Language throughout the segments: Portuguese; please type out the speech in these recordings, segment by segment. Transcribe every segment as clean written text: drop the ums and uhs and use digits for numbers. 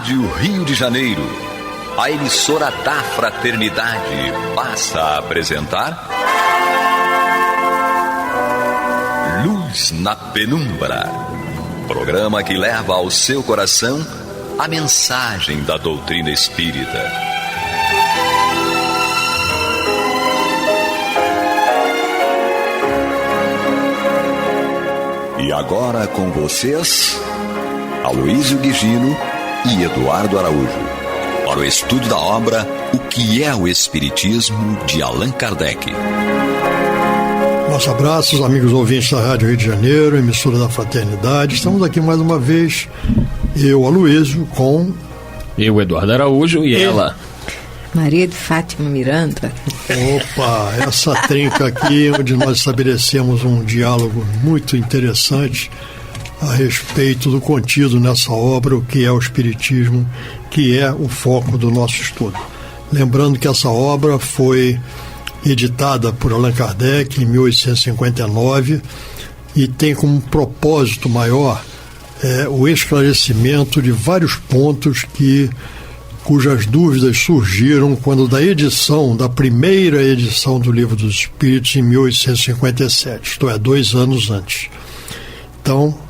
Rádio Rio de Janeiro, a emissora da Fraternidade, passa a apresentar Luz na Penumbra, programa que leva ao seu coração a mensagem da doutrina espírita. E agora com vocês, Aloísio Guigino e Eduardo Araújo, para o estudo da obra O que é o Espiritismo, de Allan Kardec. Nossos abraços, amigos ouvintes da Rádio Rio de Janeiro, emissora da Fraternidade. Estamos aqui mais uma vez, eu, Aloísio, com... Eu, Eduardo Araújo, e ela... Maria de Fátima Miranda. Opa, essa trinca aqui, onde nós estabelecemos um diálogo muito interessante a respeito do contido nessa obra, o que é o Espiritismo, que é o foco do nosso estudo. Lembrando que essa obra foi editada por Allan Kardec em 1859 e tem como propósito maior o esclarecimento de vários pontos cujas dúvidas surgiram quando da primeira edição do Livro dos Espíritos em 1857, isto é, 2 anos antes. Então,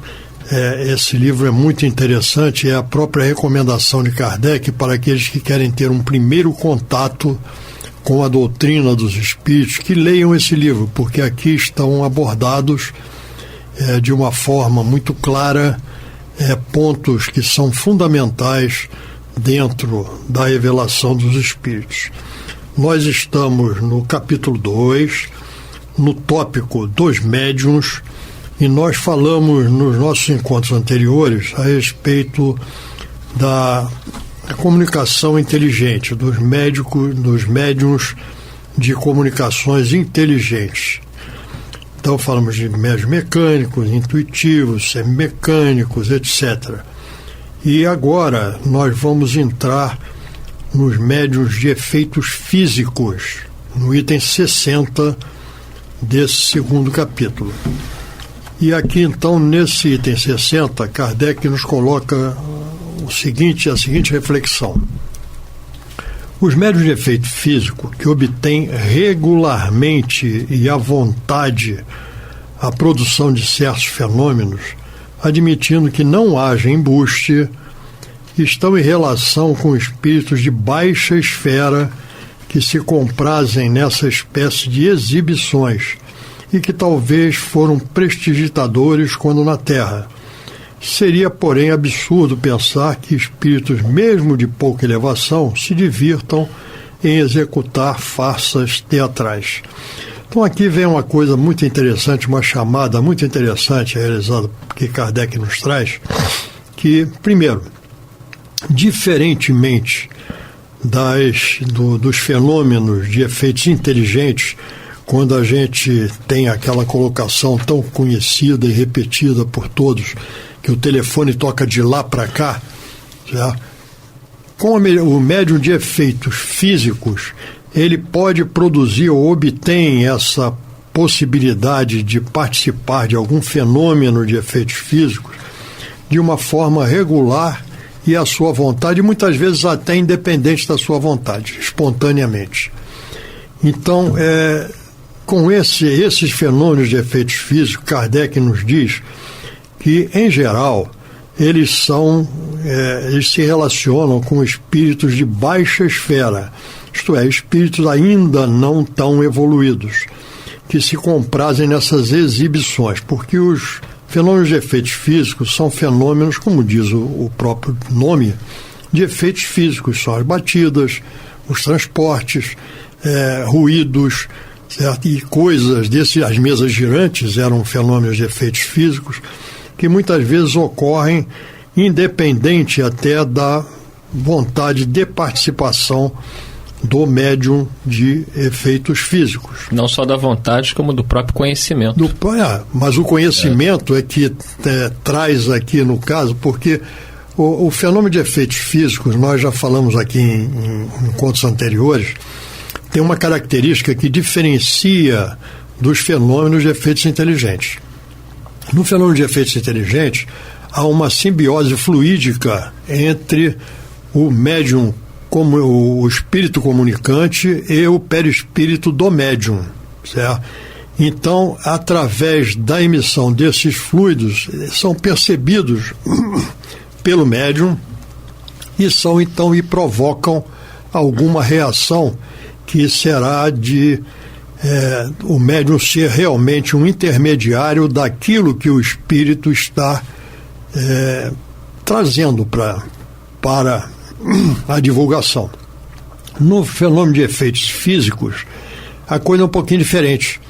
esse livro é muito interessante, é a própria recomendação de Kardec para aqueles que querem ter um primeiro contato com a doutrina dos Espíritos, que leiam esse livro, porque aqui estão abordados de uma forma muito clara pontos que são fundamentais dentro da revelação dos Espíritos. Nós estamos no capítulo 2, no tópico dos médiuns, e nós falamos nos nossos encontros anteriores a respeito da comunicação inteligente, dos médiuns de comunicações inteligentes. Então falamos de médiuns mecânicos, intuitivos, semimecânicos, etc. E agora nós vamos entrar nos médiuns de efeitos físicos, no item 60 desse segundo capítulo. E aqui então, nesse item 60, Kardec nos coloca a seguinte reflexão. Os médiuns de efeito físico que obtêm regularmente e à vontade a produção de certos fenômenos, admitindo que não haja embuste, estão em relação com espíritos de baixa esfera que se comprazem nessa espécie de exibições e que talvez foram prestidigitadores quando na Terra. Seria, porém, absurdo pensar que espíritos, mesmo de pouca elevação, se divirtam em executar farsas teatrais. Então aqui vem uma coisa muito interessante, uma chamada muito interessante realizada que Kardec nos traz, que, primeiro, diferentemente dos fenômenos de efeitos inteligentes, quando a gente tem aquela colocação tão conhecida e repetida por todos, que o telefone toca de lá para cá, já, com o médium de efeitos físicos, ele pode produzir ou obtém essa possibilidade de participar de algum fenômeno de efeitos físicos de uma forma regular e à sua vontade, muitas vezes até independente da sua vontade, espontaneamente. Então, com esses fenômenos de efeitos físicos, Kardec nos diz que, em geral, eles se relacionam com espíritos de baixa esfera, isto é, espíritos ainda não tão evoluídos, que se comprazem nessas exibições, porque os fenômenos de efeitos físicos são fenômenos, como diz o próprio nome, de efeitos físicos, são as batidas, os transportes, ruídos, certo? E coisas as mesas girantes eram fenômenos de efeitos físicos que muitas vezes ocorrem independente até da vontade de participação do médium de efeitos físicos. Não só da vontade, como do próprio conhecimento. Mas o conhecimento é que traz aqui no caso, porque o fenômeno de efeitos físicos, nós já falamos aqui em encontros anteriores, tem uma característica que diferencia dos fenômenos de efeitos inteligentes. No fenômeno de efeitos inteligentes, há uma simbiose fluídica entre o médium, como o espírito comunicante e o perispírito do médium, certo? Então, através da emissão desses fluidos, são percebidos pelo médium e provocam alguma reação que será de o médium ser realmente um intermediário daquilo que o espírito está trazendo para a divulgação. No fenômeno de efeitos físicos, a coisa é um pouquinho diferente,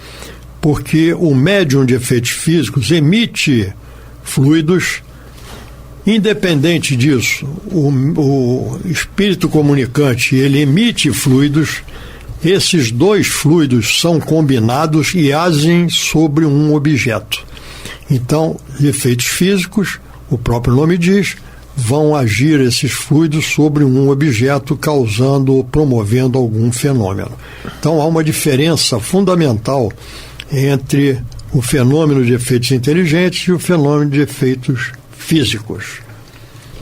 porque o médium de efeitos físicos emite fluidos. Independente disso, o espírito comunicante, ele emite fluidos. Esses dois fluidos são combinados e agem sobre um objeto. Então, efeitos físicos, o próprio nome diz, vão agir esses fluidos sobre um objeto, causando ou promovendo algum fenômeno. Então, há uma diferença fundamental entre o fenômeno de efeitos inteligentes e o fenômeno de efeitos físicos.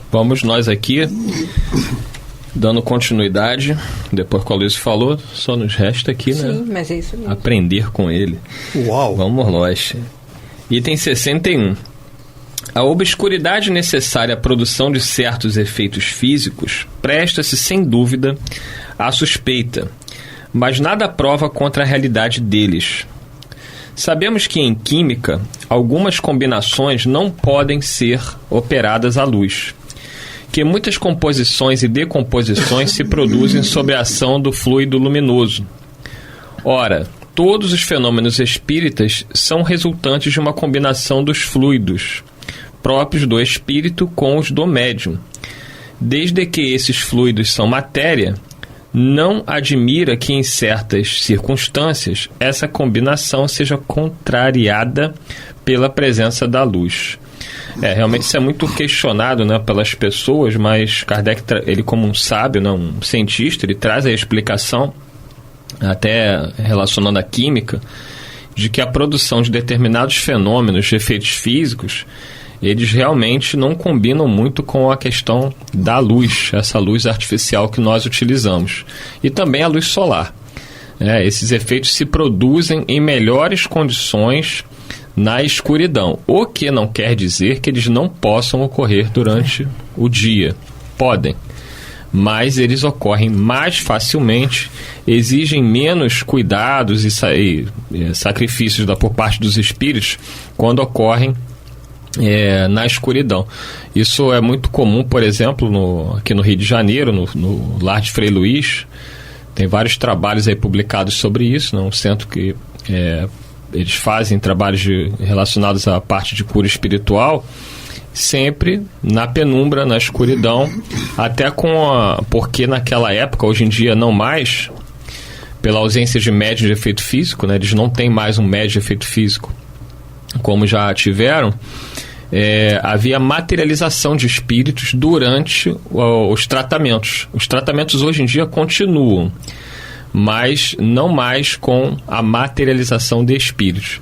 Vamos nós aqui, dando continuidade, depois que o Luiz falou, só nos resta aqui, né? Sim, mas é isso mesmo. Aprender com ele. Uau! Vamos nós. Item 61. A obscuridade necessária à produção de certos efeitos físicos presta-se, sem dúvida, à suspeita, mas nada prova contra a realidade deles. Sabemos que, em química, algumas combinações não podem ser operadas à luz, que muitas composições e decomposições se produzem sob a ação do fluido luminoso. Ora, todos os fenômenos espíritas são resultantes de uma combinação dos fluidos próprios do espírito com os do médium. Desde que esses fluidos são matéria, não admira que em certas circunstâncias essa combinação seja contrariada pela presença da luz. Realmente isso é muito questionado, né, pelas pessoas, mas Kardec, ele como um sábio, né, um cientista, ele traz a explicação, até relacionando a química, de que a produção de determinados fenômenos de efeitos físicos, eles realmente não combinam muito com a questão da luz, essa luz artificial que nós utilizamos. E também a luz solar. Esses efeitos se produzem em melhores condições na escuridão, o que não quer dizer que eles não possam ocorrer durante o dia. Podem, mas eles ocorrem mais facilmente, exigem menos cuidados e sacrifícios por parte dos espíritos quando ocorrem na escuridão. Isso é muito comum, por exemplo, aqui no Rio de Janeiro, no Lar de Frei Luís. Tem vários trabalhos aí publicados sobre isso, né? Um centro que eles fazem trabalhos relacionados à parte de cura espiritual, sempre na penumbra, na escuridão, até porque naquela época, hoje em dia não mais, pela ausência de médium de efeito físico, né? Eles não têm mais um médium de efeito físico como já tiveram. Havia materialização de espíritos durante os tratamentos. Os tratamentos hoje em dia continuam, mas não mais com a materialização de espíritos.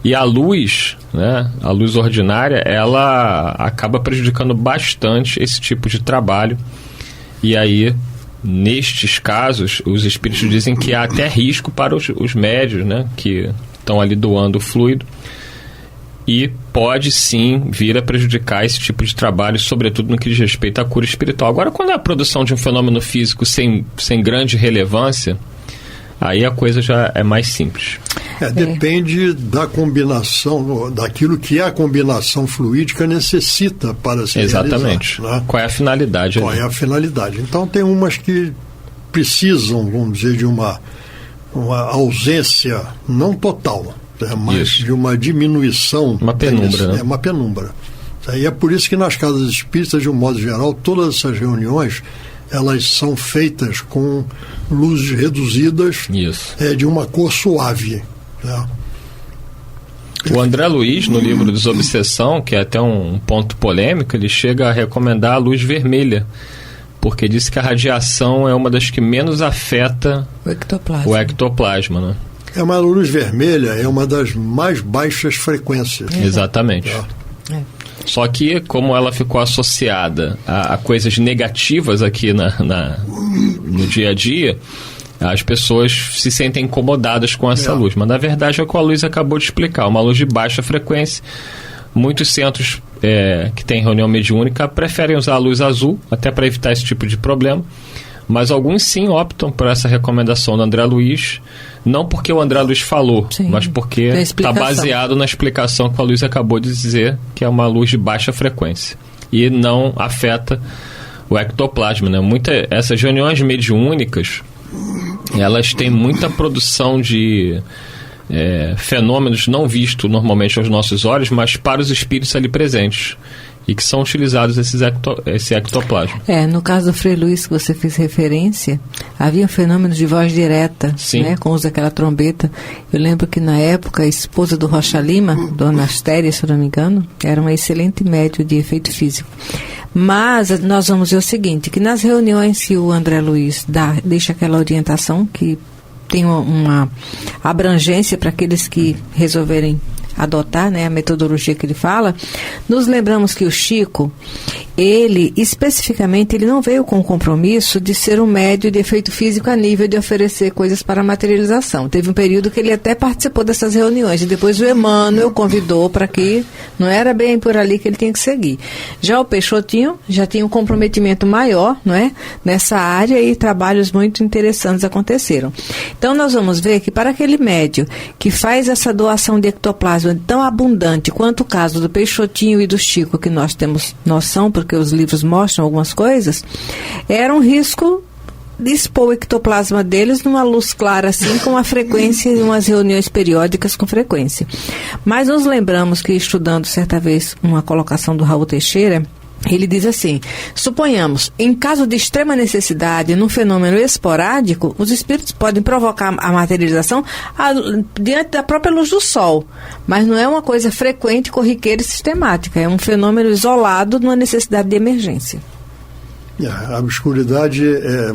E a luz, né, a luz ordinária, ela acaba prejudicando bastante esse tipo de trabalho. E aí, nestes casos, os espíritos dizem que há até risco para os médios, né, que estão ali doando o fluido. E pode sim vir a prejudicar esse tipo de trabalho, sobretudo no que diz respeito à cura espiritual. Agora, quando é a produção de um fenômeno físico sem grande relevância, aí a coisa já é mais simples. Depende da combinação, daquilo que a combinação fluídica necessita para se Exatamente. realizar, né? Qual é a finalidade? Qual é a finalidade? Então, tem umas que precisam, vamos dizer, de uma ausência não total, mas de uma diminuição. Uma penumbra. Né? Uma penumbra. E é por isso que nas casas espíritas, de um modo geral, todas essas reuniões, elas são feitas com luzes reduzidas, de uma cor suave. Né? O André Luiz, no livro Desobsessão, que é até um ponto polêmico, ele chega a recomendar a luz vermelha, porque diz que a radiação é uma das que menos afeta o ectoplasma, né? Uma luz vermelha é uma das mais baixas frequências. Exatamente. Só que, como ela ficou associada a coisas negativas aqui no dia a dia, as pessoas se sentem incomodadas com essa luz. Mas, na verdade, é o que a Luísa acabou de explicar. Uma luz de baixa frequência. Muitos centros que têm reunião mediúnica preferem usar a luz azul, até para evitar esse tipo de problema. Mas alguns sim optam por essa recomendação do André Luiz, não porque o André Luiz falou, sim, mas porque está baseado na explicação que a Luísa acabou de dizer, que é uma luz de baixa frequência e não afeta o ectoplasma, né? Essas reuniões mediúnicas, elas têm muita produção de fenômenos não vistos normalmente aos nossos olhos, mas para os espíritos ali presentes, e que são utilizados esse ectoplasma. No caso do Frei Luiz, que você fez referência, havia um fenômeno de voz direta, né, com o uso daquela trombeta. Eu lembro que na época a esposa do Rocha Lima, Dona Astéria, se eu não me engano, era uma excelente médium de efeito físico. Mas nós vamos ver o seguinte, que nas reuniões que o André Luiz deixa aquela orientação, que tem uma abrangência para aqueles que resolverem adotar, né, a metodologia que ele fala, nos lembramos que o Chico, ele especificamente, ele não veio com o compromisso de ser um médium de efeito físico a nível de oferecer coisas para materialização. Teve um período que ele até participou dessas reuniões, e depois o Emmanuel convidou para que não era bem por ali que ele tinha que seguir. Já o Peixotinho já tinha um comprometimento maior, não é, nessa área, e trabalhos muito interessantes aconteceram. Então nós vamos ver que para aquele médium que faz essa doação de ectoplasma tão abundante quanto o caso do Peixotinho e do Chico, que nós temos noção, porque os livros mostram algumas coisas, era um risco de expor o ectoplasma deles numa luz clara, assim, com uma frequência e umas reuniões periódicas com frequência. Mas nos lembramos que, estudando certa vez uma colocação do Raul Teixeira, ele diz assim: suponhamos, em caso de extrema necessidade, num fenômeno esporádico, os espíritos podem provocar a materialização diante da própria luz do sol, mas não é uma coisa frequente, corriqueira e sistemática, é um fenômeno isolado numa necessidade de emergência. A obscuridade,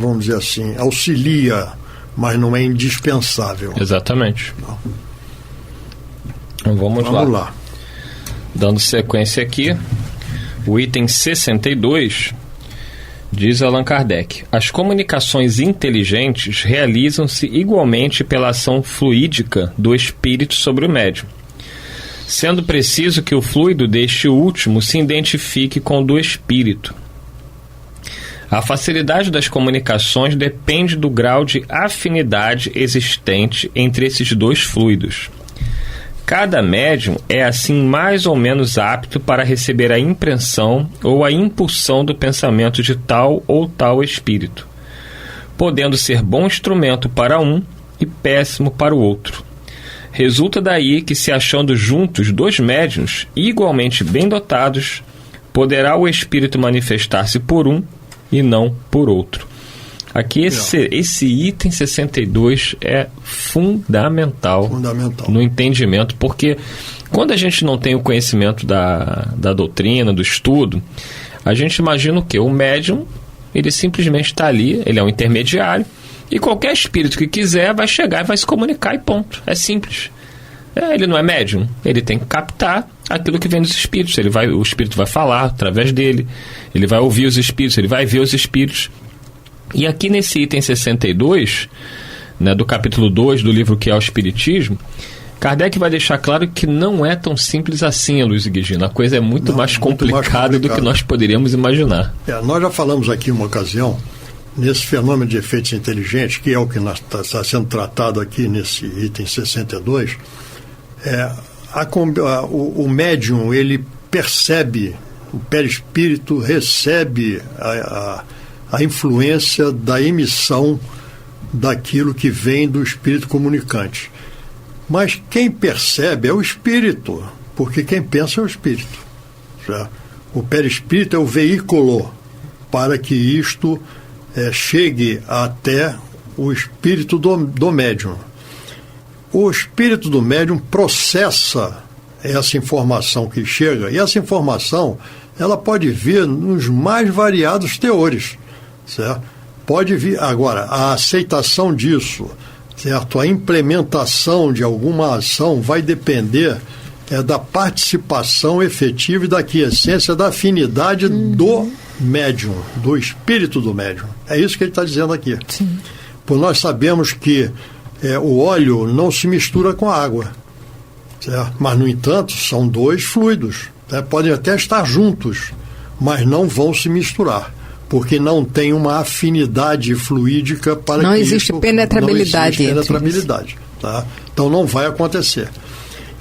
vamos dizer assim, auxilia, mas não é indispensável. Exatamente. Então, vamos lá. Dando sequência aqui, o item 62 diz Allan Kardec: as comunicações inteligentes realizam-se igualmente pela ação fluídica do espírito sobre o médium, sendo preciso que o fluido deste último se identifique com o do espírito. A facilidade das comunicações depende do grau de afinidade existente entre esses dois fluidos. Cada médium é assim mais ou menos apto para receber a impressão ou a impulsão do pensamento de tal ou tal espírito, podendo ser bom instrumento para um e péssimo para o outro. Resulta daí que, se achando juntos dois médiuns igualmente bem dotados, poderá o espírito manifestar-se por um e não por outro. Aqui esse item 62 é fundamental no entendimento, porque quando a gente não tem o conhecimento da doutrina, do estudo, a gente imagina o quê? O médium, ele simplesmente está ali, ele é um intermediário, e qualquer espírito que quiser vai chegar e vai se comunicar e ponto. É simples. Ele não é médium, ele tem que captar aquilo que vem dos espíritos. O espírito vai falar através dele, ele vai ouvir os espíritos, ele vai ver os espíritos. E aqui nesse item 62, né, do capítulo 2 do livro Que é o Espiritismo, Kardec vai deixar claro que não é tão simples assim, Luiz Guigino. A coisa é muito mais complicada do que nós poderíamos imaginar. Nós já falamos aqui uma ocasião, nesse fenômeno de efeitos inteligentes, que é o que está sendo tratado aqui nesse item 62, o médium, ele percebe, o perispírito recebe a influência da emissão daquilo que vem do espírito comunicante. Mas quem percebe é o espírito, porque quem pensa é o espírito. Certo? O perispírito é o veículo para que isto chegue até o espírito do médium. O espírito do médium processa essa informação que chega, e essa informação ela pode vir nos mais variados teores. Certo? Pode vir. Agora, a aceitação disso, certo? A implementação de alguma ação vai depender é da participação efetiva e da aquiescência da afinidade do médium, do espírito do médium. É isso que ele está dizendo aqui. Sim. Pois nós sabemos que o óleo não se mistura com a água, certo? Mas, no entanto, são dois fluidos, né? Podem até estar juntos, mas não vão se misturar, porque não tem uma afinidade fluídica para não que existe penetrabilidade. Não existe penetrabilidade, tá? Então não vai acontecer.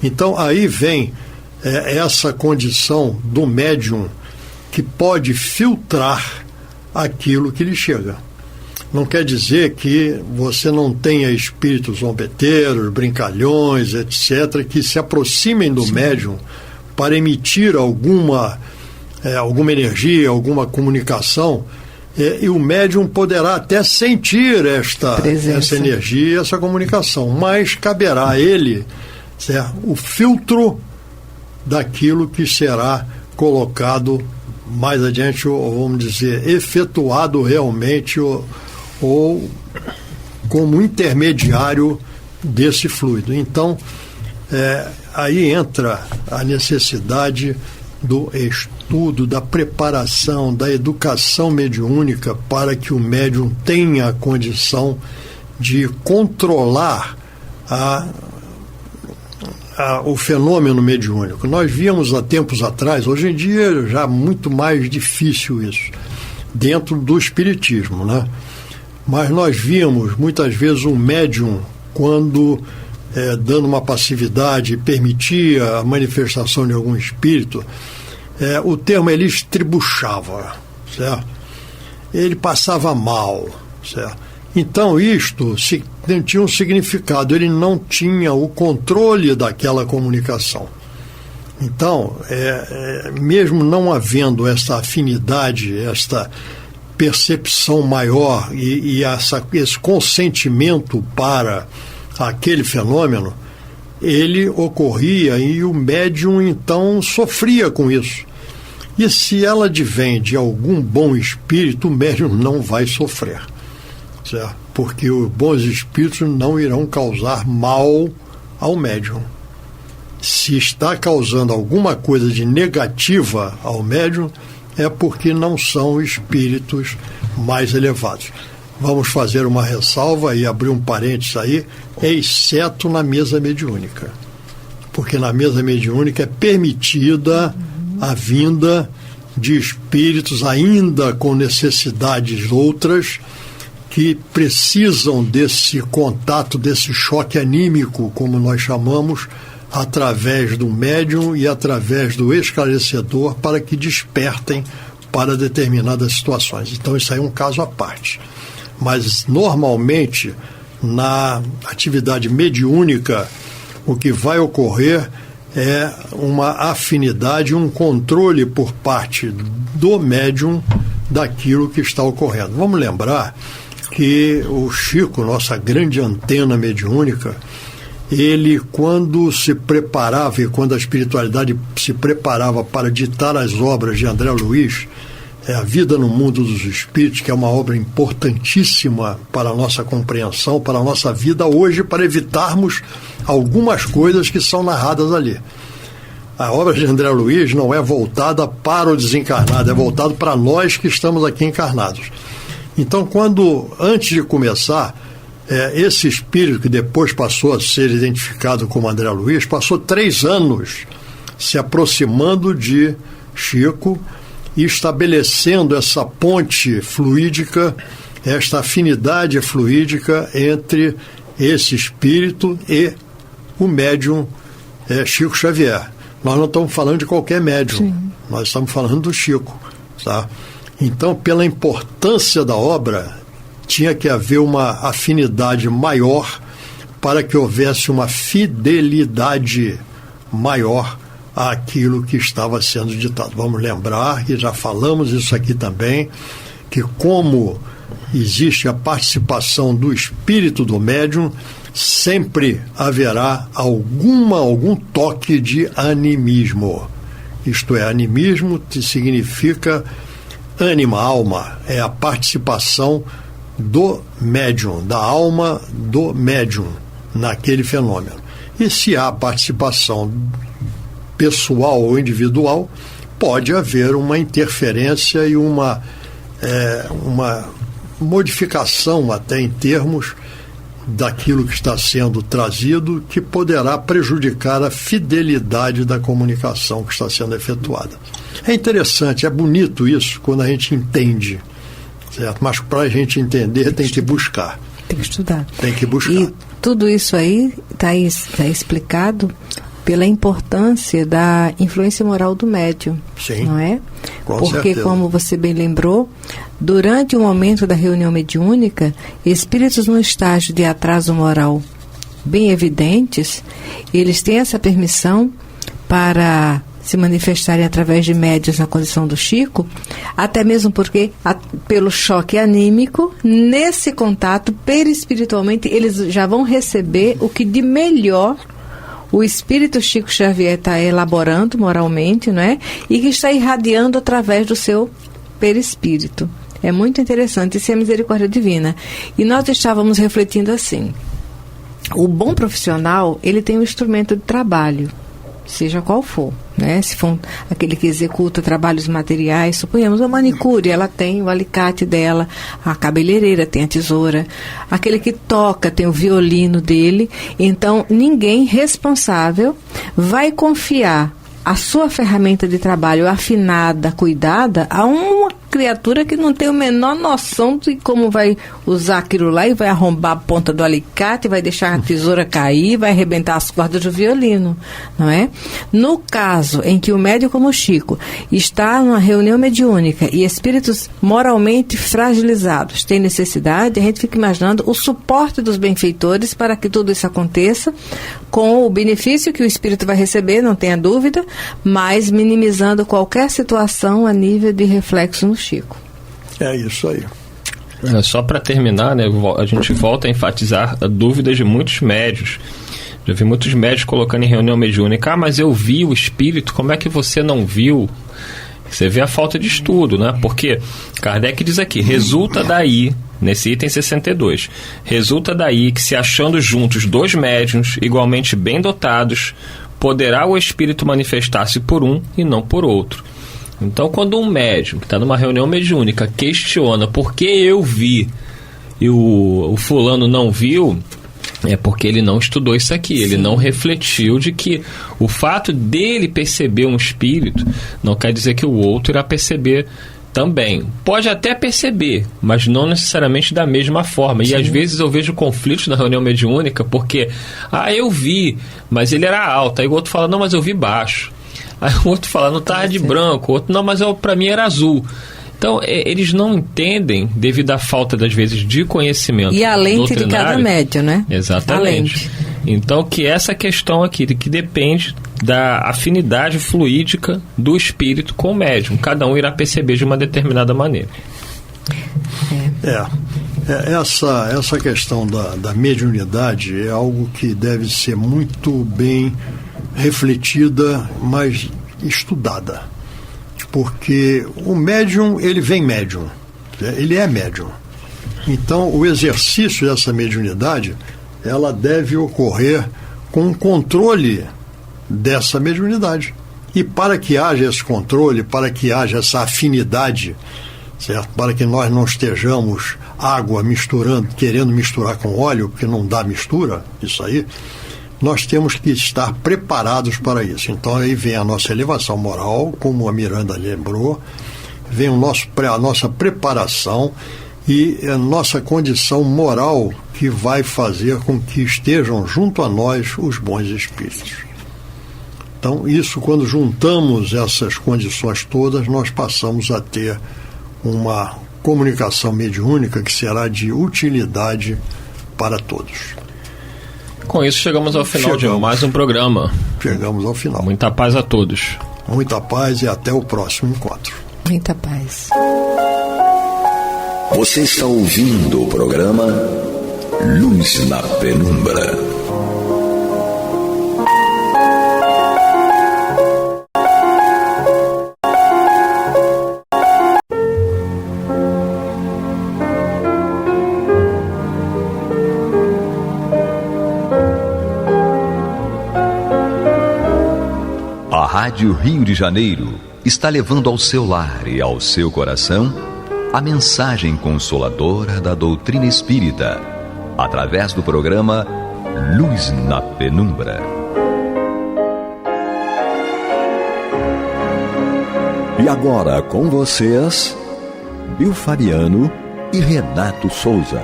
Então aí vem essa condição do médium que pode filtrar aquilo que lhe chega. Não quer dizer que você não tenha espíritos zombeteiros, brincalhões, etc., que se aproximem do médium para emitir alguma energia, alguma comunicação, e o médium poderá até sentir essa energia, essa comunicação, mas caberá a ele, certo, o filtro daquilo que será colocado mais adiante, ou vamos dizer, efetuado realmente, ou como intermediário desse fluido. Então, aí entra a necessidade do estudo, da preparação, da educação mediúnica para que o médium tenha a condição de controlar o fenômeno mediúnico. Nós víamos há tempos atrás, hoje em dia já muito mais difícil isso, dentro do espiritismo, né? Mas nós víamos muitas vezes um médium, quando dando uma passividade, permitia a manifestação de algum espírito, o termo ele estribuchava, certo? Ele passava mal, certo? Então isto tinha um significado, ele não tinha o controle daquela comunicação. Então, mesmo não havendo essa afinidade, esta percepção maior e esse consentimento para aquele fenômeno, ele ocorria e o médium então sofria com isso. E se ela advém de algum bom espírito, o médium não vai sofrer, certo? Porque os bons espíritos não irão causar mal ao médium. Se está causando alguma coisa de negativa ao médium, é porque não são espíritos mais elevados. Vamos fazer uma ressalva e abrir um parênteses aí, exceto na mesa mediúnica. Porque na mesa mediúnica é permitida a vinda de espíritos ainda com necessidades outras que precisam desse contato, desse choque anímico, como nós chamamos, através do médium e através do esclarecedor, para que despertem para determinadas situações. Então isso aí é um caso à parte. Mas normalmente na atividade mediúnica o que vai ocorrer é uma afinidade, um controle por parte do médium daquilo que está ocorrendo. Vamos lembrar que o Chico, nossa grande antena mediúnica, ele, quando se preparava e quando a espiritualidade se preparava para ditar as obras de André Luiz, A Vida no Mundo dos Espíritos, que é uma obra importantíssima para a nossa compreensão, para a nossa vida hoje, para evitarmos algumas coisas que são narradas ali. A obra de André Luiz não é voltada para o desencarnado, é voltada para nós que estamos aqui encarnados. Então, antes de começar, esse espírito que depois passou a ser identificado como André Luiz, passou 3 anos se aproximando de Chico e estabelecendo essa ponte fluídica, esta afinidade fluídica entre esse espírito e o médium Chico Xavier. Nós não estamos falando de qualquer médium, sim, nós estamos falando do Chico, tá? Então, pela importância da obra, tinha que haver uma afinidade maior para que houvesse uma fidelidade maior àquilo que estava sendo ditado. Vamos lembrar, que já falamos isso aqui também, que como existe a participação do espírito do médium, sempre haverá algum toque de animismo. Isto é, animismo significa ânima, alma, é a participação do médium, da alma do médium naquele fenômeno. E se há participação pessoal ou individual, pode haver uma interferência e uma modificação até em termos daquilo que está sendo trazido, que poderá prejudicar a fidelidade da comunicação que está sendo efetuada. É interessante, é bonito isso quando a gente entende, certo? Mas para a gente entender tem que buscar. Tem que estudar. Tem que buscar. E tudo isso aí está explicado pela importância da influência moral do médium. Sim, não é? Porque, certeza, como você bem lembrou, durante o momento da reunião mediúnica, espíritos no estágio de atraso moral bem evidentes, eles têm essa permissão para se manifestarem através de médiuns na condição do Chico, até mesmo porque, pelo choque anímico, nesse contato, perispiritualmente, eles já vão receber o que de melhor o espírito Chico Xavier está elaborando moralmente, não é? E que está irradiando através do seu perispírito. É muito interessante, isso é a misericórdia divina. E nós estávamos refletindo assim: o bom profissional, ele tem um instrumento de trabalho, seja qual for, né? Se for aquele que executa trabalhos materiais, suponhamos a manicure, ela tem o alicate dela, a cabeleireira tem a tesoura, aquele que toca tem o violino dele. Então ninguém responsável vai confiar a sua ferramenta de trabalho afinada, cuidada, a uma criatura que não tem a menor noção de como vai usar aquilo lá e vai arrombar a ponta do alicate, vai deixar a tesoura cair, vai arrebentar as cordas do violino, não é? No caso em que o médium como o Chico está numa reunião mediúnica e espíritos moralmente fragilizados têm necessidade, a gente fica imaginando o suporte dos benfeitores para que tudo isso aconteça, com o benefício que o espírito vai receber, não tenha dúvida, mas minimizando qualquer situação a nível de reflexo no Chico. É isso aí. Só para terminar, né, a gente volta a enfatizar a dúvida de muitos médios. Já vi muitos médios colocando em reunião mediúnica: mas eu vi o espírito, como é que você não viu? Você vê a falta de estudo, né? Porque Kardec diz aqui, resulta daí, nesse item 62, resulta daí que, se achando juntos dois médiuns igualmente bem dotados, poderá o espírito manifestar-se por um e não por outro. Então, quando um médium que está numa reunião mediúnica questiona por que eu vi e o fulano não viu, é porque ele não estudou isso aqui. Sim. Ele não refletiu de que o fato dele perceber um espírito não quer dizer que o outro irá perceber também. Pode até perceber, mas não necessariamente da mesma forma. Sim. E às vezes eu vejo conflitos na reunião mediúnica porque, eu vi, mas ele era alto. Aí o outro fala, não, mas eu vi baixo. Aí o outro fala, não estava de branco. O outro, não, mas para mim era azul. Então, eles não entendem devido à falta, das vezes, de conhecimento. E a lente de cada médium, né? Exatamente. Então, que essa questão aqui, que depende da afinidade fluídica do espírito com o médium. Cada um irá perceber de uma determinada maneira. Essa questão da mediunidade é algo que deve ser muito bem refletida, mas estudada. Porque o médium, ele vem médium, ele é médium. Então, o exercício dessa mediunidade, ela deve ocorrer com um controle dessa mediunidade. E para que haja esse controle, para que haja essa afinidade, certo? Para que nós não estejamos água misturando, querendo misturar com óleo, porque não dá mistura, isso aí, nós temos que estar preparados para isso. Então aí vem a nossa elevação moral, como a Miranda lembrou, vem a nossa preparação e a nossa condição moral, que vai fazer com que estejam junto a nós os bons espíritos. Então isso, quando juntamos essas condições todas, nós passamos a ter uma comunicação mediúnica que será de utilidade para todos. Com isso, chegamos ao final de mais um programa. Chegamos ao final. Muita paz a todos. Muita paz e até o próximo encontro. Muita paz. Você está ouvindo o programa Luz na Penumbra. Rádio Rio de Janeiro está levando ao seu lar e ao seu coração a mensagem consoladora da doutrina espírita, através do programa Luz na Penumbra. E agora com vocês, Bill Fabiano e Renato Souza,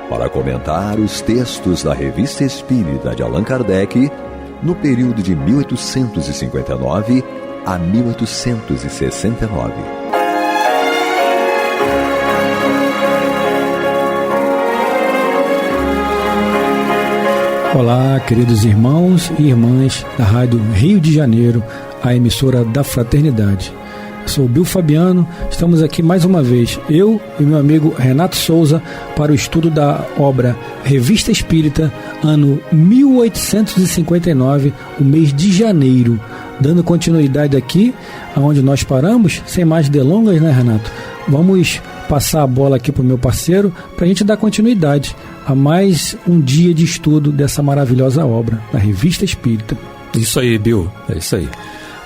para comentar os textos da Revista Espírita de Allan Kardec no período de 1859 a 1869. Olá, queridos irmãos e irmãs da Rádio Rio de Janeiro, a emissora da Fraternidade. Eu sou o Bill Fabiano, estamos aqui mais uma vez, eu e meu amigo Renato Souza, para o estudo da obra Revista Espírita, ano 1859, o mês de janeiro. Dando continuidade aqui, aonde nós paramos, sem mais delongas, né, Renato? Vamos passar a bola aqui para o meu parceiro, para a gente dar continuidade a mais um dia de estudo dessa maravilhosa obra, da Revista Espírita. Isso aí, Bill, é isso aí.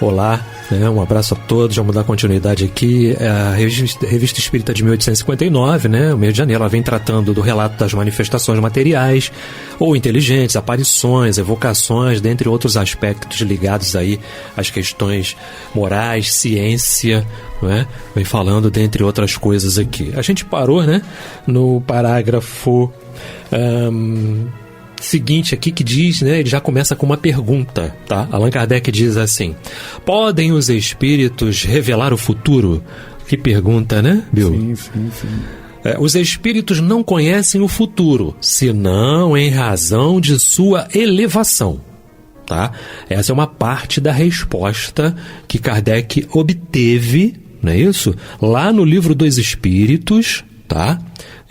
Olá, um abraço a todos, vamos dar continuidade aqui. A Revista Espírita de 1859, o mês de janeiro, ela vem tratando do relato das manifestações materiais ou inteligentes, aparições, evocações, dentre outros aspectos ligados aí às questões morais, ciência, vem falando dentre outras coisas aqui. A gente parou, no parágrafo seguinte aqui, que diz, ele já começa com uma pergunta, tá? Allan Kardec diz assim: podem os espíritos revelar o futuro? Que pergunta, né, Bill? Sim. Os espíritos não conhecem o futuro, senão em razão de sua elevação, tá? Essa é uma parte da resposta que Kardec obteve, não é isso? Lá no Livro dos Espíritos, tá?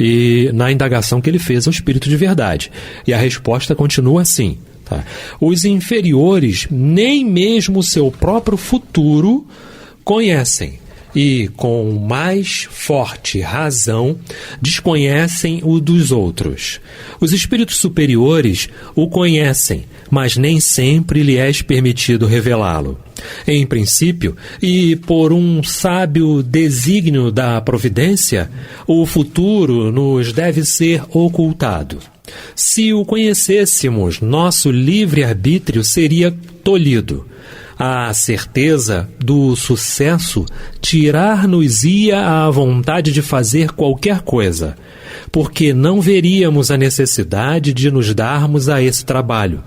E na indagação que ele fez ao Espírito de Verdade. E a resposta continua assim, tá? Os inferiores nem mesmo o seu próprio futuro conhecem, e com mais forte razão desconhecem o dos outros. Os espíritos superiores o conhecem, mas nem sempre lhe é permitido revelá-lo. Em princípio, e por um sábio desígnio da providência, o futuro nos deve ser ocultado. Se o conhecêssemos, nosso livre-arbítrio seria tolhido. A certeza do sucesso tirar-nos-ia a vontade de fazer qualquer coisa, porque não veríamos a necessidade de nos darmos a esse trabalho.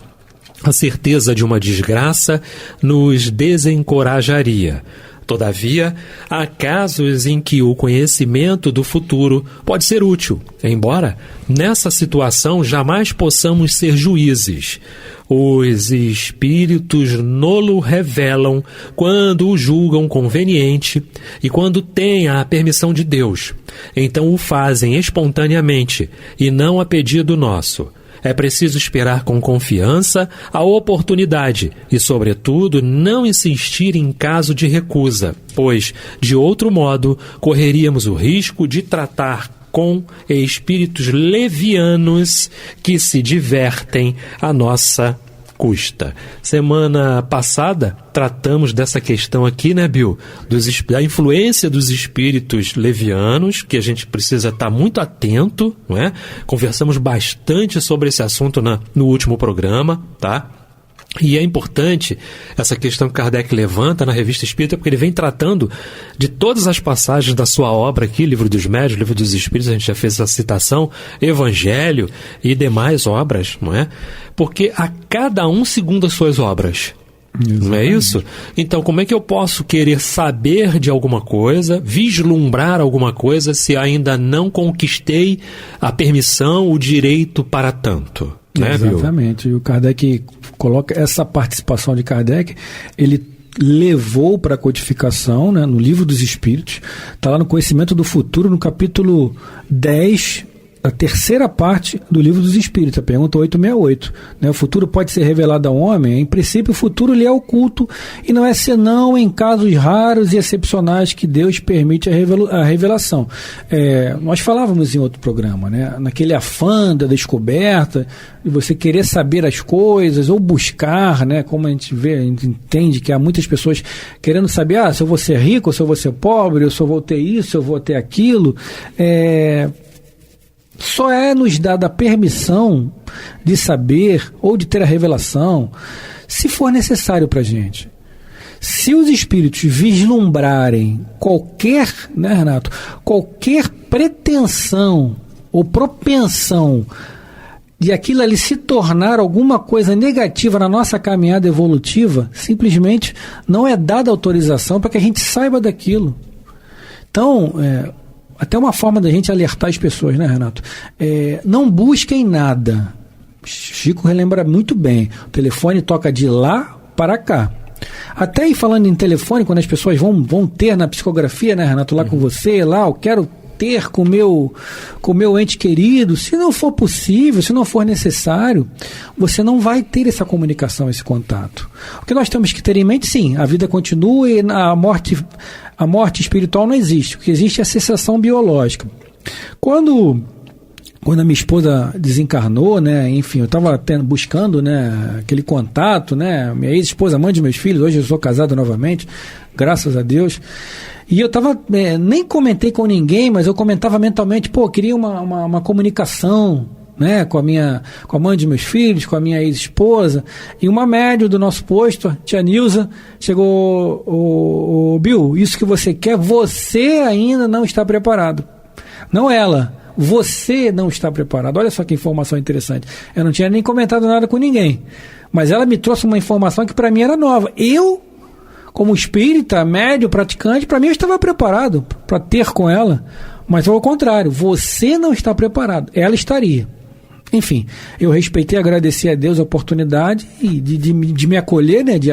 A certeza de uma desgraça nos desencorajaria. Todavia, há casos em que o conhecimento do futuro pode ser útil, embora nessa situação jamais possamos ser juízes. Os espíritos nolo revelam quando o julgam conveniente e quando têm a permissão de Deus. Então o fazem espontaneamente e não a pedido nosso. É preciso esperar com confiança a oportunidade e, sobretudo, não insistir em caso de recusa, pois, de outro modo, correríamos o risco de tratar com espíritos levianos que se divertem à nossa custa. Semana passada tratamos dessa questão aqui, né, Bill? Da influência dos espíritos levianos, que a gente precisa estar muito atento, não é? Conversamos bastante sobre esse assunto no último programa, tá? E é importante essa questão que Kardec levanta na Revista Espírita, porque ele vem tratando de todas as passagens da sua obra aqui, Livro dos Médiuns, Livro dos Espíritos, a gente já fez essa citação, Evangelho e demais obras, não é? Porque a cada um segundo as suas obras. Exatamente. Não é isso? Então, como é que eu posso querer saber de alguma coisa, vislumbrar alguma coisa, se ainda não conquistei a permissão, o direito para tanto? Né, exatamente. E o Kardec coloca essa participação de Kardec, ele levou para a codificação, no Livro dos Espíritos, está lá no Conhecimento do Futuro, no capítulo 10, a terceira parte do Livro dos Espíritos, a pergunta 868. Né? O futuro pode ser revelado ao homem? Em princípio, o futuro lhe é oculto e não é senão em casos raros e excepcionais que Deus permite a revelação. Nós falávamos em outro programa, né? Naquele afã da descoberta, de você querer saber as coisas ou buscar, né? Como a gente vê, a gente entende que há muitas pessoas querendo saber, se eu vou ser rico, se eu vou ser pobre, se eu vou ter isso, se eu vou ter aquilo. Só é nos dada a permissão de saber ou de ter a revelação se for necessário para a gente. Se os espíritos vislumbrarem qualquer, né, Renato, qualquer pretensão ou propensão de aquilo ali se tornar alguma coisa negativa na nossa caminhada evolutiva, simplesmente não é dada autorização para que a gente saiba daquilo. Então, até uma forma da gente alertar as pessoas, né, Renato? Não busquem nada. Chico relembra muito bem. O telefone toca de lá para cá. Até aí, falando em telefone, quando as pessoas vão ter na psicografia, né, Renato, lá com você, lá, eu quero ter com o meu ente querido, se não for possível, se não for necessário, você não vai ter essa comunicação, esse contato. O que nós temos que ter em mente, sim, a vida continua e a morte espiritual não existe. O que existe é a cessação biológica. Quando a minha esposa desencarnou, né, enfim, eu estava buscando, né, aquele contato, né, minha ex-esposa, mãe de meus filhos, hoje eu sou casado novamente, graças a Deus, e eu estava, nem comentei com ninguém, mas eu comentava mentalmente, queria uma comunicação, né, com a mãe de meus filhos, com a minha ex-esposa, e uma médium do nosso posto, a tia Nilza, chegou, o Bill, isso que você quer, você ainda não está preparado. Não ela, você não está preparado. Olha só que informação interessante. Eu não tinha nem comentado nada com ninguém, mas ela me trouxe uma informação que para mim era nova. Eu, como espírita, médium, praticante, para mim eu estava preparado para ter com ela, mas ao contrário, você não está preparado, ela estaria. Enfim, eu respeitei e agradeci a Deus a oportunidade de me acolher, né, de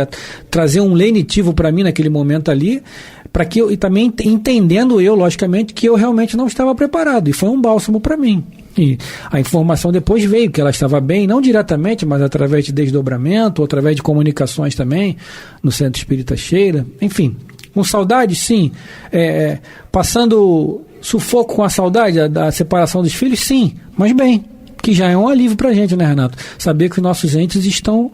trazer um lenitivo para mim naquele momento ali, para que eu, e também entendendo eu, logicamente, que eu realmente não estava preparado, e foi um bálsamo para mim. E a informação depois veio que ela estava bem, não diretamente, mas através de desdobramento, ou através de comunicações também, no Centro Espírita Sheila, enfim, com saudade, sim, passando sufoco com a saudade da separação dos filhos, sim, mas bem, que já é um alívio para a gente, né, Renato? Saber que os nossos entes estão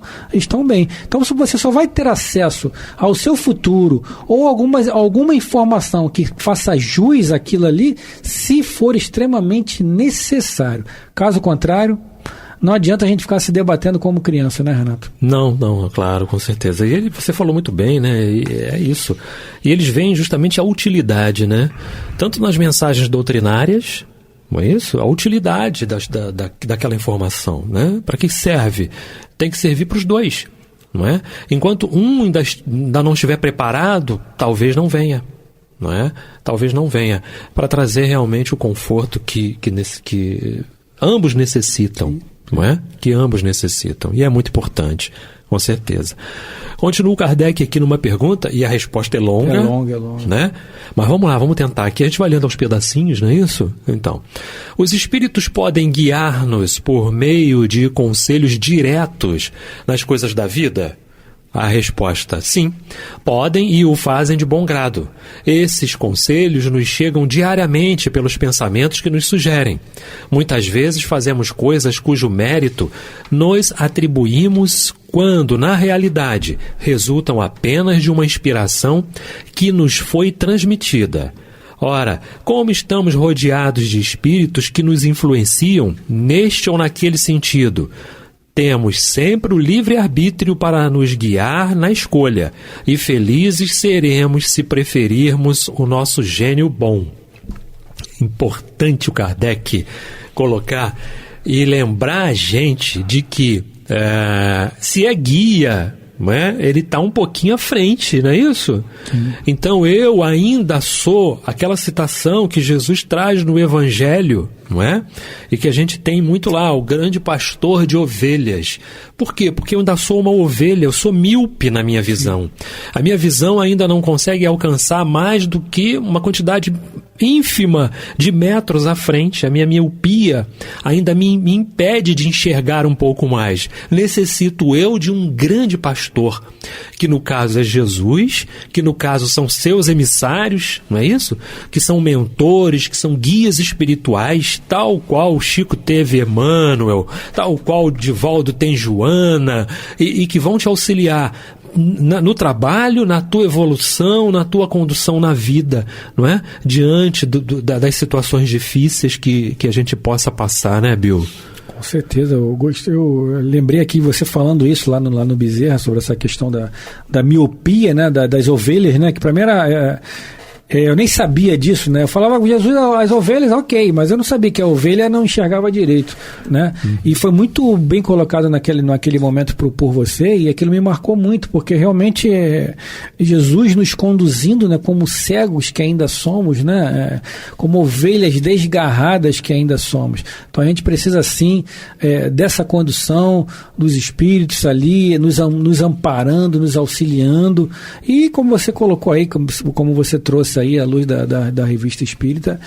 bem. Então, se você só vai ter acesso ao seu futuro ou alguma informação que faça jus àquilo ali, se for extremamente necessário. Caso contrário, não adianta a gente ficar se debatendo como criança, né, Renato? Não, claro, com certeza. E você falou muito bem, né? E é isso. E eles veem justamente a utilidade, né? Tanto nas mensagens doutrinárias, não é isso? A utilidade daquela informação, né? Para que serve? Tem que servir para os dois, não é? Enquanto um ainda não estiver preparado, talvez não venha, não é? Talvez não venha para trazer realmente o conforto que ambos necessitam, não é? Que ambos necessitam, e é muito importante, com certeza. Continua o Kardec aqui numa pergunta, e a resposta é longa. É longa. Né? Mas vamos lá, vamos tentar aqui. A gente vai lendo aos pedacinhos, não é isso? Então, os espíritos podem guiar-nos por meio de conselhos diretos nas coisas da vida? A resposta, sim, podem e o fazem de bom grado. Esses conselhos nos chegam diariamente pelos pensamentos que nos sugerem. Muitas vezes fazemos coisas cujo mérito nos atribuímos quando, na realidade, resultam apenas de uma inspiração que nos foi transmitida. Ora, como estamos rodeados de espíritos que nos influenciam neste ou naquele sentido, temos sempre o livre-arbítrio para nos guiar na escolha, e felizes seremos se preferirmos o nosso gênio bom. Importante o Kardec colocar e lembrar a gente de que se é guia, não é? Ele está um pouquinho à frente, não é isso? Sim. Então eu ainda sou aquela citação que Jesus traz no Evangelho, não é? E que a gente tem muito lá, o grande pastor de ovelhas. Por quê? Porque eu ainda sou uma ovelha, eu sou míope na minha visão. A minha visão ainda não consegue alcançar mais do que uma quantidade ínfima de metros à frente, a minha miopia ainda me impede de enxergar um pouco mais. Necessito eu de um grande pastor, que no caso é Jesus, que no caso são seus emissários, não é isso? Que são mentores, que são guias espirituais, tal qual o Chico teve Emmanuel, tal qual o Divaldo tem Joana, e que vão te auxiliar no trabalho, na tua evolução, na tua condução na vida, não é? Diante das situações difíceis que a gente possa passar, né, Bill? Com certeza, eu lembrei aqui você falando isso lá no Bezerra, sobre essa questão da miopia, né, das ovelhas, né, que para mim era... eu nem sabia disso, né? Eu falava com Jesus, as ovelhas, ok, mas eu não sabia que a ovelha não enxergava direito, né? E foi muito bem colocado naquele momento por você, e aquilo me marcou muito, porque realmente Jesus nos conduzindo, né, como cegos que ainda somos, né? Como ovelhas desgarradas que ainda somos. Então a gente precisa sim dessa condução dos espíritos ali, nos amparando, nos auxiliando, e como você colocou aí, como você trouxe aí à luz da Revista Espírita,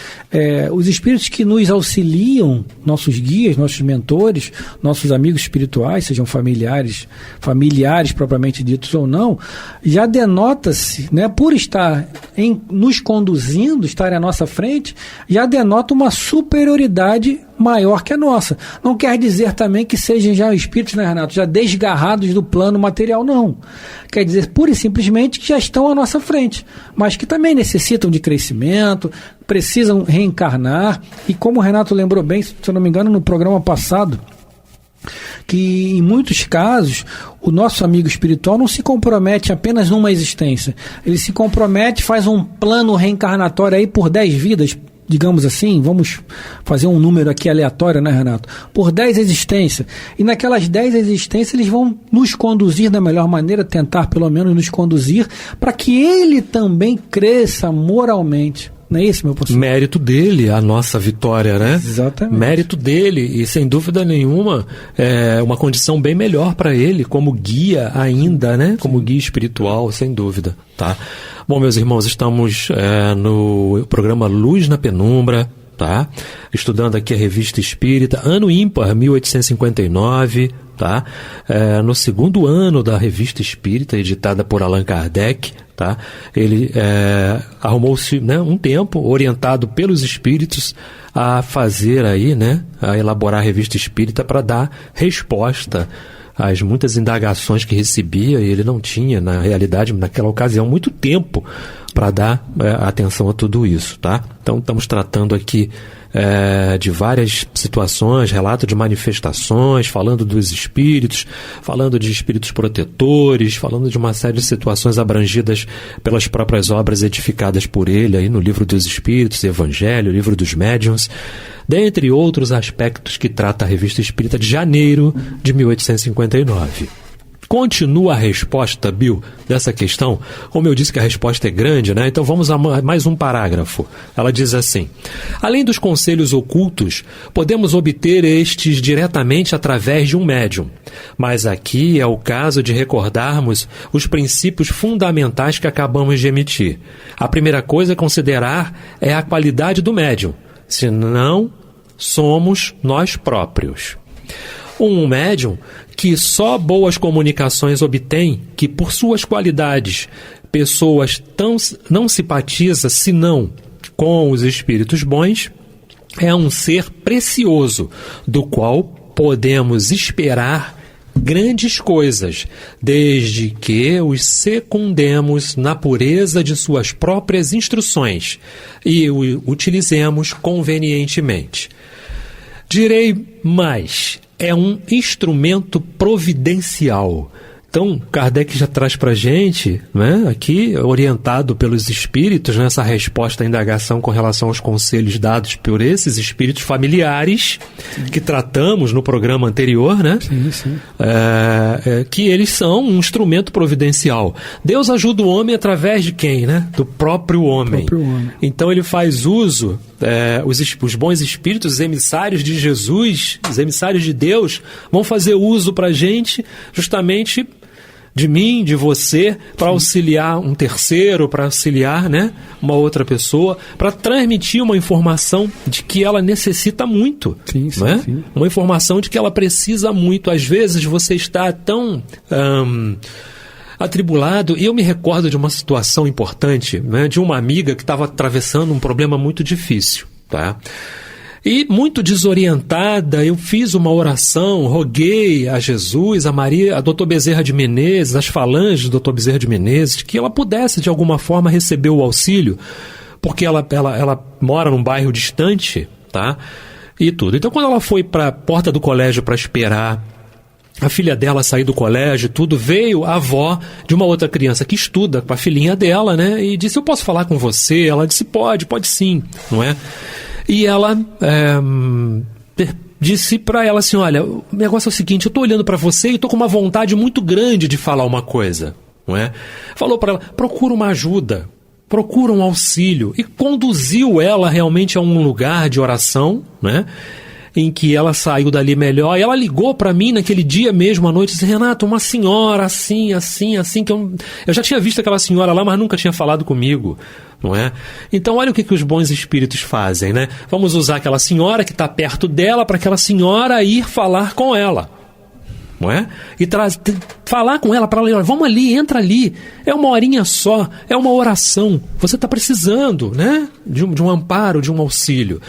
os espíritos que nos auxiliam, nossos guias, nossos mentores, nossos amigos espirituais, sejam familiares propriamente ditos ou não, já denota-se, né, por estar nos conduzindo, estar à nossa frente, já denota uma superioridade maior que a nossa. Não quer dizer também que sejam já espíritos, né, Renato, já desgarrados do plano material, não. Quer dizer, pura e simplesmente, que já estão à nossa frente, mas que também necessitam de crescimento, precisam reencarnar, e como o Renato lembrou bem, se eu não me engano, no programa passado, que em muitos casos o nosso amigo espiritual não se compromete apenas numa existência, ele se compromete, faz um plano reencarnatório aí por 10 vidas, digamos assim, vamos fazer um número aqui aleatório, né, Renato? Por 10 existências. E naquelas 10 existências eles vão nos conduzir da melhor maneira, tentar pelo menos nos conduzir, para que ele também cresça moralmente. Não é isso, meu professor? Mérito dele, a nossa vitória, né? Exatamente. Mérito dele, e sem dúvida nenhuma, é uma condição bem melhor para ele, como guia ainda, né? Como guia espiritual, sem dúvida, tá? Bom, meus irmãos, estamos no programa Luz na Penumbra, tá? Estudando aqui a Revista Espírita, ano ímpar, 1859, tá? No segundo ano da Revista Espírita, editada por Allan Kardec, tá? Ele arrumou-se, né, um tempo, orientado pelos espíritos, a fazer aí, né, a elaborar a Revista Espírita para dar resposta às muitas indagações que recebia, e ele não tinha, na realidade, naquela ocasião, muito tempo para dar atenção a tudo isso, tá? Então, estamos tratando aqui de várias situações, relato de manifestações, falando dos espíritos, falando de espíritos protetores, falando de uma série de situações abrangidas pelas próprias obras edificadas por ele aí no Livro dos Espíritos, Evangelho, Livro dos Médiuns, dentre outros aspectos que trata a Revista Espírita de janeiro de 1859. Continua a resposta, Bill, dessa questão. Como eu disse que a resposta é grande, né? Então vamos a mais um parágrafo. Ela diz assim: além dos conselhos ocultos, podemos obter estes diretamente através de um médium. Mas aqui é o caso de recordarmos os princípios fundamentais que acabamos de emitir. A primeira coisa a considerar é a qualidade do médium. Senão, somos nós próprios. Um médium que só boas comunicações obtém, que por suas qualidades pessoas não simpatiza senão com os espíritos bons, é um ser precioso, do qual podemos esperar grandes coisas, desde que os secundemos na pureza de suas próprias instruções e o utilizemos convenientemente. Direi mais, é um instrumento providencial. Então, Kardec já traz para a gente, né, aqui, orientado pelos espíritos, nessa resposta à indagação com relação aos conselhos dados por esses espíritos familiares, que tratamos no programa anterior, né? Sim, sim. Que eles são um instrumento providencial. Deus ajuda o homem através de quem, né? Do próprio homem. Então, ele faz uso, os bons espíritos, os emissários de Jesus, os emissários de Deus, vão fazer uso para a gente justamente de mim, de você, para auxiliar um terceiro, para auxiliar, né, uma outra pessoa, para transmitir uma informação de que ela necessita muito. Sim, sim, né? sim. Uma informação de que ela precisa muito. Às vezes você está tão atribulado, e eu me recordo de uma situação importante, né, de uma amiga que estava atravessando um problema muito difícil, tá? E muito desorientada, eu fiz uma oração, roguei a Jesus, a Maria, a Dr. Bezerra de Menezes, as falanges do Dr. Bezerra de Menezes, que ela pudesse de alguma forma receber o auxílio, porque ela mora num bairro distante, tá? E tudo. Então quando ela foi para a porta do colégio para esperar a filha dela sair do colégio, tudo, veio a avó de uma outra criança que estuda com a filhinha dela, né? E disse, eu posso falar com você? Ela disse, pode sim, não é? E ela disse para ela assim, olha, o negócio é o seguinte, eu estou olhando para você e estou com uma vontade muito grande de falar uma coisa, não é? Falou para ela, procura uma ajuda, procura um auxílio, e conduziu ela realmente a um lugar de oração, né? Em que ela saiu dali melhor, e ela ligou para mim naquele dia mesmo à noite, disse, Renato, uma senhora assim, que eu já tinha visto aquela senhora lá, mas nunca tinha falado comigo, não é? Então olha o que os bons espíritos fazem, né? Vamos usar aquela senhora que está perto dela, para aquela senhora ir falar com ela, não é? E falar com ela, para ela, vamos ali, entra ali, é uma horinha só, é uma oração, você está precisando, né? De um amparo, de um auxílio.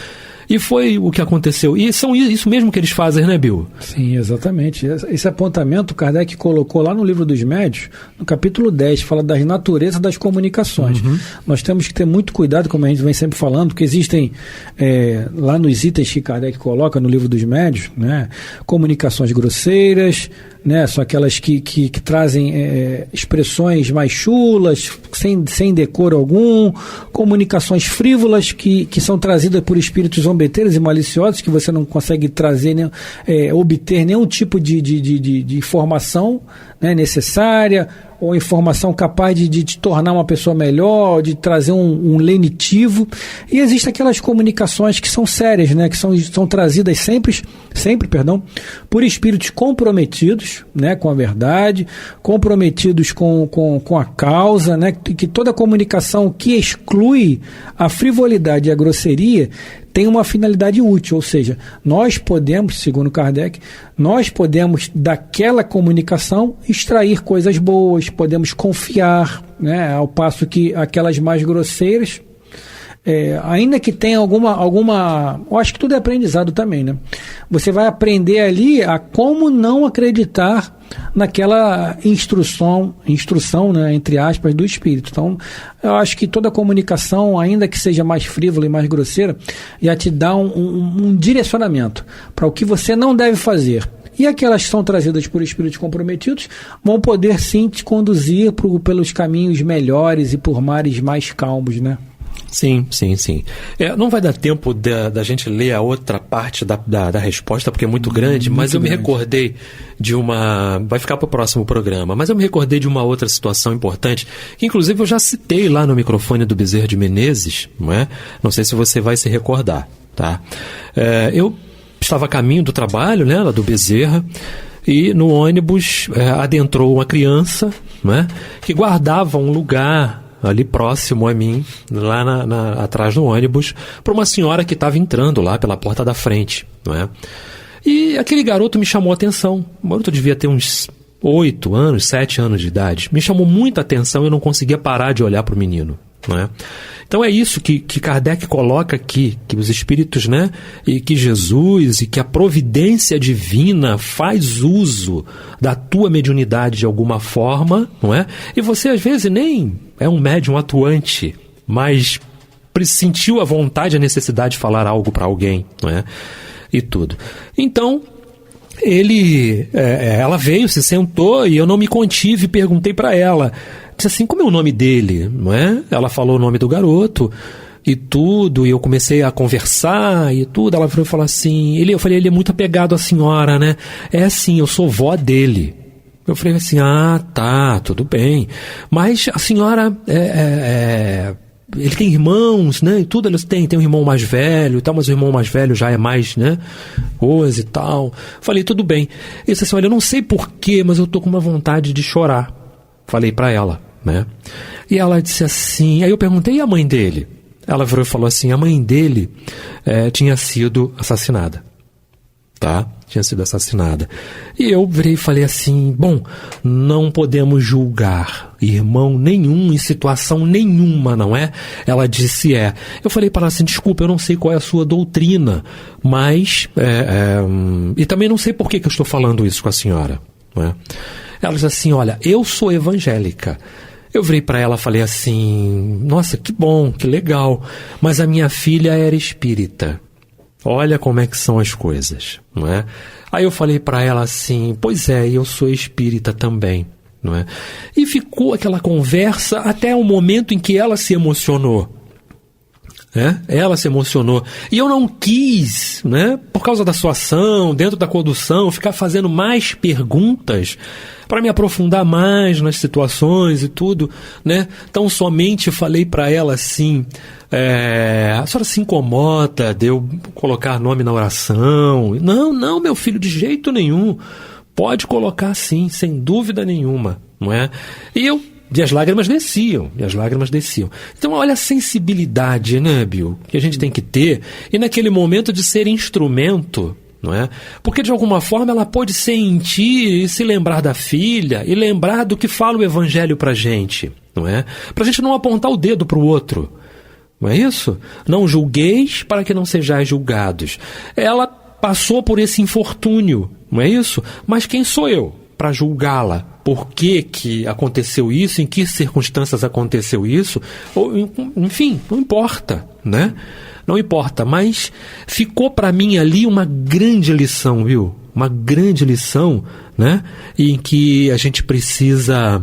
E foi o que aconteceu. E são isso mesmo que eles fazem, né, Bill? Sim, exatamente. Esse apontamento Kardec colocou lá no Livro dos Médiuns, no capítulo 10, fala das naturezas das comunicações. Uhum. Nós temos que ter muito cuidado, como a gente vem sempre falando, porque existem, lá nos itens que Kardec coloca no Livro dos Médiuns, né, comunicações grosseiras, né, são aquelas que trazem expressões mais chulas, sem decoro algum, comunicações frívolas que são trazidas por espíritos zombeteiros e maliciosos, que você não consegue trazer, obter nenhum tipo de informação, né, necessária, ou informação capaz de te tornar uma pessoa melhor, de trazer um lenitivo. E existem aquelas comunicações que são sérias, né, que são trazidas sempre, por espíritos comprometidos, né, com a verdade, comprometidos com a causa, né, que toda comunicação que exclui a frivolidade e a grosseria tem uma finalidade útil, ou seja, nós podemos, segundo Kardec, daquela comunicação extrair coisas boas, podemos confiar, né, ao passo que aquelas mais grosseiras, ainda que tenha alguma... Eu acho que tudo é aprendizado também, né? Você vai aprender ali a como não acreditar naquela instrução, né, entre aspas, do espírito. Então, eu acho que toda comunicação, ainda que seja mais frívola e mais grosseira, já te dá um direcionamento para o que você não deve fazer. E aquelas que são trazidas por espíritos comprometidos vão poder sim te conduzir pelos caminhos melhores e por mares mais calmos, né? Sim. Não vai dar tempo da gente ler a outra parte da resposta, porque é muito grande, mas eu me recordei de uma... Vai ficar para o próximo programa, mas eu me recordei de uma outra situação importante, que inclusive eu já citei lá no microfone do Bezerra de Menezes, não é? Não sei se você vai se recordar, tá? Eu estava a caminho do trabalho, né, lá do Bezerra, e no ônibus adentrou uma criança, né, que guardava um lugar ali próximo a mim, lá atrás do ônibus, para uma senhora que estava entrando lá pela porta da frente, não é? E aquele garoto me chamou a atenção. O garoto devia ter uns 8 anos, 7 anos de idade. Me chamou muita atenção e eu não conseguia parar de olhar para o menino, não é? Então é isso que Kardec coloca aqui, que os espíritos, né, e que Jesus e que a providência divina faz uso da tua mediunidade de alguma forma, não é? E você às vezes nem é um médium atuante, mas sentiu a vontade, a necessidade de falar algo para alguém, não é? E tudo. Então ela veio, se sentou e eu não me contive e perguntei para ela, disse assim, como é o nome dele, não é? Ela falou o nome do garoto e tudo, e eu comecei a conversar e tudo, ela falou assim, eu falei, ele é muito apegado à senhora, né? É assim, eu sou vó dele. Eu falei assim, tá, tudo bem, mas a senhora ele tem irmãos, né, e tudo, eles tem um irmão mais velho e tal, mas o irmão mais velho já é mais, né, coisa e tal. Falei, tudo bem. Ele disse assim, olha, eu não sei porquê, mas eu tô com uma vontade de chorar. Falei para ela, né? E ela disse assim, aí eu perguntei, e a mãe dele? Ela virou e falou assim, a mãe dele tinha sido assassinada, tá? Tinha sido assassinada. E eu virei e falei assim, bom, não podemos julgar irmão nenhum em situação nenhuma, não é? Ela disse, Eu falei para ela assim, desculpa, eu não sei qual é a sua doutrina, mas... e também não sei por que eu estou falando isso com a senhora, não é? Ela disse assim, olha, eu sou evangélica. Eu virei para ela e falei assim, nossa, que bom, que legal, mas a minha filha era espírita. Olha como é que são as coisas, não é? Aí eu falei para ela assim, pois é, eu sou espírita também, não é? E ficou aquela conversa até o momento em que ela se emocionou. Ela se emocionou. E eu não quis, né, por causa da sua ação, dentro da condução, ficar fazendo mais perguntas para me aprofundar mais nas situações e tudo, né? Então somente falei para ela assim, a senhora se incomoda de eu colocar nome na oração? Não, meu filho, de jeito nenhum. Pode colocar sim, sem dúvida nenhuma, não é? E as lágrimas desciam. Então, olha a sensibilidade, né, Bill, que a gente tem que ter, e naquele momento de ser instrumento, não é? Porque, de alguma forma, ela pode sentir e se lembrar da filha, e lembrar do que fala o Evangelho pra gente, não é? Pra gente não apontar o dedo pro outro, não é isso? Não julgueis para que não sejais julgados. Ela passou por esse infortúnio, não é isso? Mas quem sou eu para julgá-la? Por que aconteceu isso? Em que circunstâncias aconteceu isso? Enfim, não importa, né? Não importa, mas ficou para mim ali uma grande lição, viu? Uma grande lição, né? Em que a gente precisa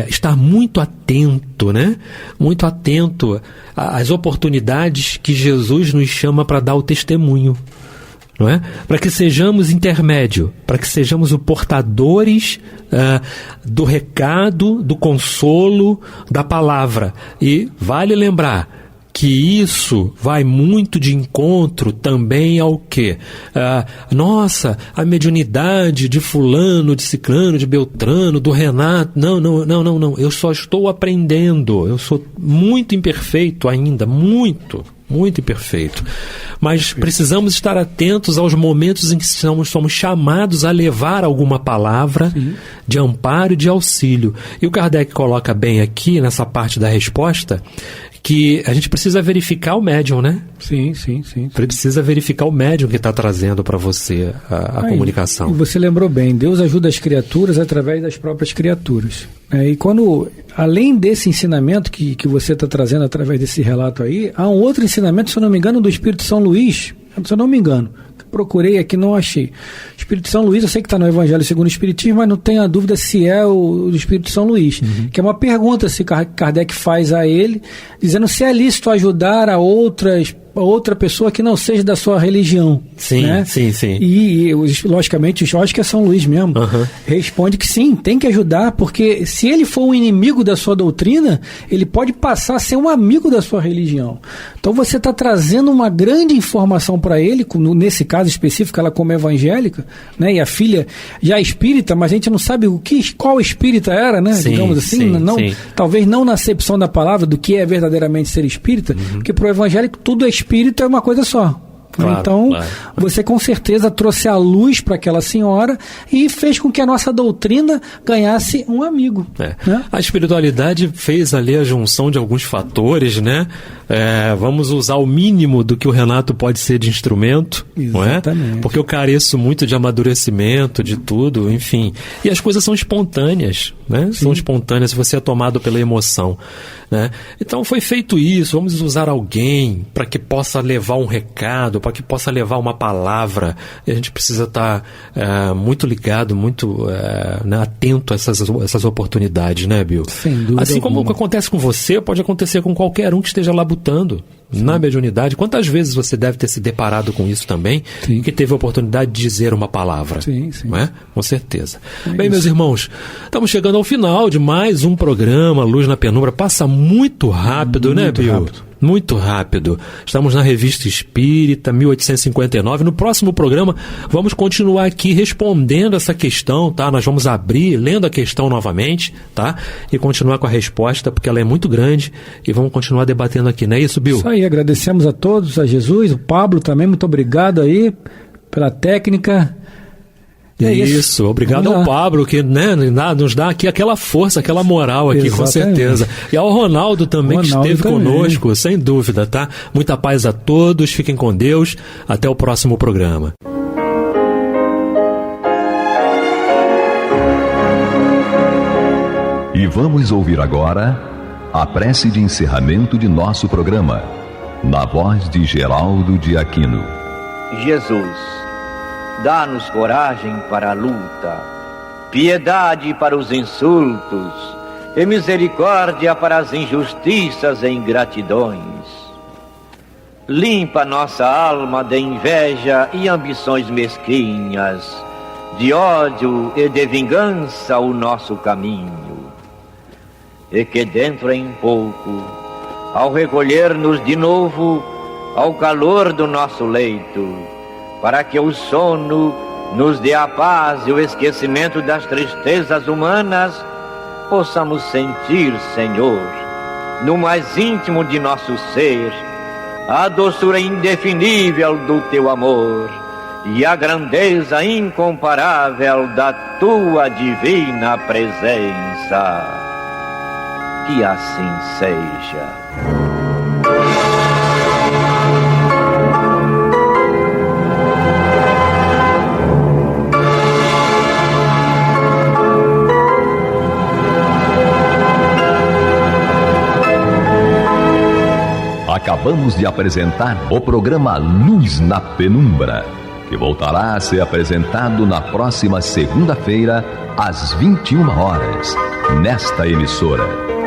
estar muito atento, né? Muito atento às oportunidades que Jesus nos chama para dar o testemunho, não é? Para que sejamos intermédio, para que sejamos os portadores do recado, do consolo, da palavra. E vale lembrar que isso vai muito de encontro também ao quê? Nossa, a mediunidade de fulano, de ciclano, de Beltrano, do Renato. Não. Eu só estou aprendendo. Eu sou muito imperfeito ainda, muito imperfeito. Mas precisamos estar atentos aos momentos em que somos chamados a levar alguma palavra de amparo e de auxílio. E o Kardec coloca bem aqui, nessa parte da resposta, que a gente precisa verificar o médium, né? Sim. Precisa verificar o médium que está trazendo para você a comunicação. E você lembrou bem, Deus ajuda as criaturas através das próprias criaturas. E quando, além desse ensinamento que você está trazendo através desse relato aí, há um outro ensinamento, se eu não me engano, do Espírito São Luís, se eu não me engano. Procurei aqui, não achei. Espírito São Luís, eu sei que está no Evangelho segundo o Espiritismo, mas não tenho a dúvida se é o do Espírito São Luís. Que é uma pergunta se Kardec faz a ele, dizendo se é lícito ajudar a outra pessoa que não seja da sua religião. Sim, né? sim. E logicamente, eu acho que é São Luís mesmo, responde que sim, tem que ajudar, porque se ele for um inimigo da sua doutrina, ele pode passar a ser um amigo da sua religião. Então você está trazendo uma grande informação para ele, nesse caso específico, ela como evangélica, né? E a filha já espírita, mas a gente não sabe qual espírita era, né? Sim, digamos assim, sim. Talvez não na acepção da palavra do que é verdadeiramente ser espírita, porque para o evangélico tudo é espírito, é uma coisa só. Claro, então, claro. Você com certeza trouxe a luz para aquela senhora e fez com que a nossa doutrina ganhasse um amigo. Né? A espiritualidade fez ali a junção de alguns fatores, né? Vamos usar o mínimo do que o Renato pode ser de instrumento, exatamente, não é? Porque eu careço muito de amadurecimento, de tudo, enfim. E as coisas são espontâneas, né? São espontâneas se você é tomado pela emoção, né? Então foi feito isso, vamos usar alguém para que possa levar um recado, para que possa levar uma palavra. E a gente precisa estar muito ligado, muito atento a essas oportunidades, né, Bill? Sem dúvida assim como alguma. acontece com você, pode acontecer com qualquer um que esteja labutando, na mediunidade. Quantas vezes você deve ter se deparado com isso também, sim, que teve a oportunidade de dizer uma palavra? Sim, sim. Não é? Com certeza. Bem, meus irmãos, estamos chegando ao final de mais um programa Luz na Penumbra. Passa muito rápido, né, Bill? Rápido. Muito rápido. Estamos na Revista Espírita, 1859. No próximo programa, vamos continuar aqui respondendo essa questão, tá? Nós vamos abrir, lendo a questão novamente, tá? E continuar com a resposta, porque ela é muito grande, e vamos continuar debatendo aqui, não é isso, Bill? Isso aí, agradecemos a todos, a Jesus, o Pablo também, muito obrigado aí pela técnica. Isso, obrigado ao Pablo, que, né, nos dá aqui aquela força, aquela moral aqui, exatamente, com certeza. E ao Ronaldo também, que esteve conosco, sem dúvida, tá? Muita paz a todos, fiquem com Deus, até o próximo programa. E vamos ouvir agora a prece de encerramento de nosso programa, na voz de Geraldo de Aquino. Jesus, dá-nos coragem para a luta, piedade para os insultos e misericórdia para as injustiças e ingratidões. Limpa nossa alma de inveja e ambições mesquinhas, de ódio e de vingança o nosso caminho. E que dentro em pouco, ao recolher-nos de novo ao calor do nosso leito, para que o sono nos dê a paz e o esquecimento das tristezas humanas, possamos sentir, Senhor, no mais íntimo de nosso ser, a doçura indefinível do Teu amor e a grandeza incomparável da Tua divina presença. Que assim seja. Acabamos de apresentar o programa Luz na Penumbra, que voltará a ser apresentado na próxima segunda-feira, às 21 horas, nesta emissora.